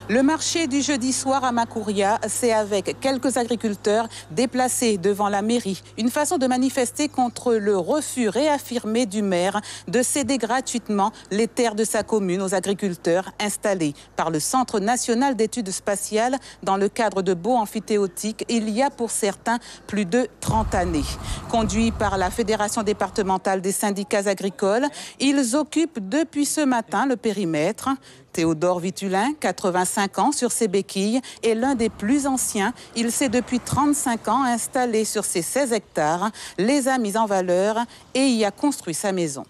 Le marché du jeudi soir à Makouria, c'est avec quelques agriculteurs déplacés devant la mairie. Une façon de manifester contre le refus réaffirmé du maire de céder gratuitement les terres de sa commune aux agriculteurs installés par le Centre national d'études spatiales dans le cadre de baux amphithéotiques il y a pour certains plus de 30 années. Conduits par la Fédération départementale des syndicats agricoles, ils occupent depuis ce matin le périmètre. Théodore Vitulin, 85 ans, sur ses béquilles, est l'un des plus anciens. Il s'est depuis 35 ans installé sur ces 16 hectares, les a mis en valeur et y a construit sa maison.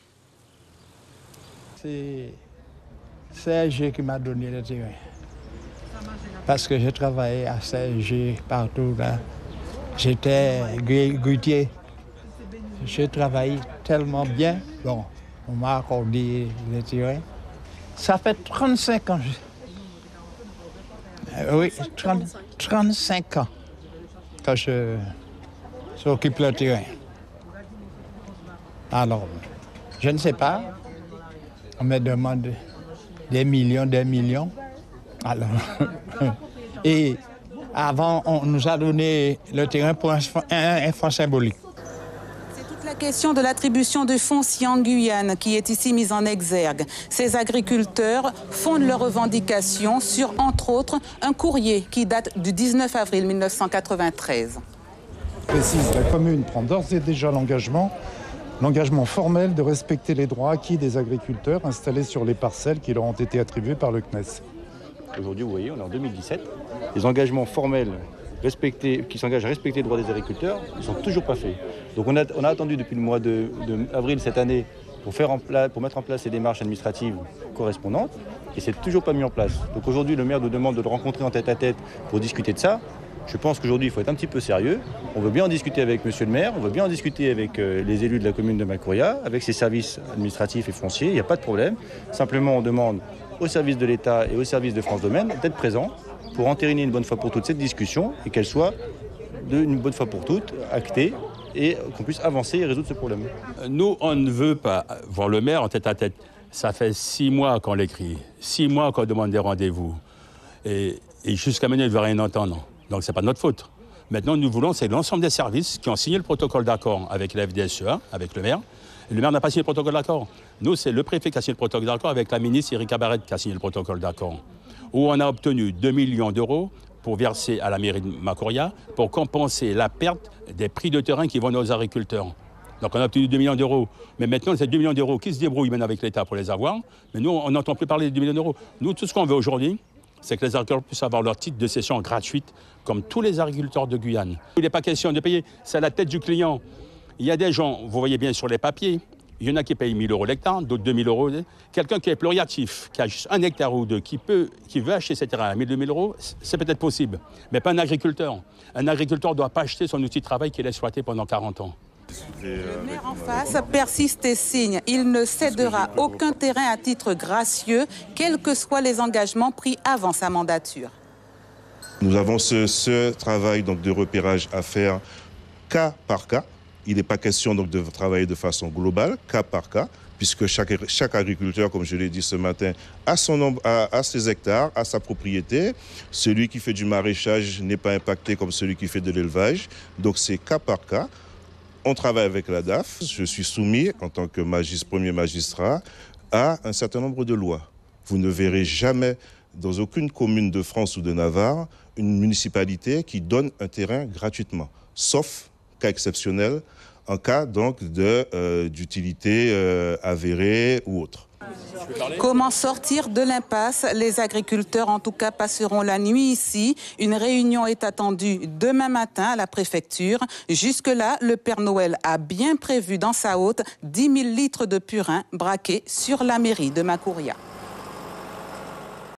C'est CSG qui m'a donné le terrain. Parce que j'ai travaillé à CSG partout là. J'étais grutier. J'ai travaillé tellement bien. Bon, on m'a accordé le terrain. Ça fait 35 ans. Oui, 35 ans que je s'occupe le terrain. Alors, je ne sais pas. On me demande des millions. Alors, et avant, on nous a donné le terrain pour un fonds symbolique. La question de l'attribution de foncier en Guyane qui est ici mise en exergue. Ces agriculteurs fondent leurs revendications sur, entre autres, un courrier qui date du 19 avril 1993. Précise, la commune prend d'ores et déjà l'engagement formel de respecter les droits acquis des agriculteurs installés sur les parcelles qui leur ont été attribuées par le CNES. Aujourd'hui, vous voyez, on est en 2017. Les engagements formels qui s'engagent à respecter les droits des agriculteurs, ils ne sont toujours pas faits. Donc on a attendu depuis le mois d'avril cette année pour mettre en place les démarches administratives correspondantes et c'est toujours pas mis en place. Donc aujourd'hui, le maire nous demande de le rencontrer en tête-à-tête pour discuter de ça. Je pense qu'aujourd'hui, il faut être un petit peu sérieux. On veut bien en discuter avec monsieur le maire, on veut bien en discuter avec les élus de la commune de Makouria, avec ses services administratifs et fonciers, il n'y a pas de problème. Simplement, on demande aux services de l'État et aux services de France Domaine d'être présents pour entériner une bonne fois pour toutes cette discussion et qu'elle soit une bonne fois pour toutes actée et qu'on puisse avancer et résoudre ce problème. Nous, on ne veut pas voir le maire en tête-à-tête. Ça fait 6 mois qu'on l'écrit, 6 mois qu'on demande des rendez-vous. Et jusqu'à maintenant, il ne veut rien entendre. Donc, ce n'est pas de notre faute. Maintenant, nous voulons, c'est l'ensemble des services qui ont signé le protocole d'accord avec la FDSEA, avec le maire. Et le maire n'a pas signé le protocole d'accord. Nous, c'est le préfet qui a signé le protocole d'accord avec la ministre Erika Barrette qui a signé le protocole d'accord. Où on a obtenu 2 millions d'euros pour verser à la mairie de Makouria pour compenser la perte des prix de terrain qui vont aux agriculteurs. Donc on a obtenu 2 millions d'euros. Mais maintenant, ces 2 millions d'euros, qui se débrouillent maintenant avec l'État pour les avoir? Mais nous, on n'entend plus parler de 2 millions d'euros. Nous, tout ce qu'on veut aujourd'hui, c'est que les agriculteurs puissent avoir leur titre de cession gratuite, comme tous les agriculteurs de Guyane. Il n'est pas question de payer, c'est à la tête du client. Il y a des gens, vous voyez bien sur les papiers, il y en a qui payent 1 000 euros l'hectare, d'autres 2 000 euros. Quelqu'un qui est pluriatif, qui a juste 1 hectare ou 2, qui veut acheter ses terrains à 1 000, 2 000 euros, c'est peut-être possible, mais pas un agriculteur. Un agriculteur ne doit pas acheter son outil de travail qu'il a exploité pendant 40 ans. Le maire en face persiste et signe. Il ne cédera aucun terrain à titre gracieux, quels que soient les engagements pris avant sa mandature. Nous avons ce travail donc, de repérage à faire cas par cas. Il n'est pas question donc, de travailler de façon globale, cas par cas, puisque chaque agriculteur, comme je l'ai dit ce matin, a ses hectares, a sa propriété. Celui qui fait du maraîchage n'est pas impacté comme celui qui fait de l'élevage. Donc c'est cas par cas. On travaille avec la DAF. Je suis soumis, en tant que premier magistrat, à un certain nombre de lois. Vous ne verrez jamais, dans aucune commune de France ou de Navarre, une municipalité qui donne un terrain gratuitement, sauf cas exceptionnel, en cas donc d'utilité avérée ou autre. Comment sortir de l'impasse? Les agriculteurs, en tout cas, passeront la nuit ici. Une réunion est attendue demain matin à la préfecture. Jusque-là, le Père Noël a bien prévu dans sa hôte 10 000 litres de purin braqués sur la mairie de Makouria.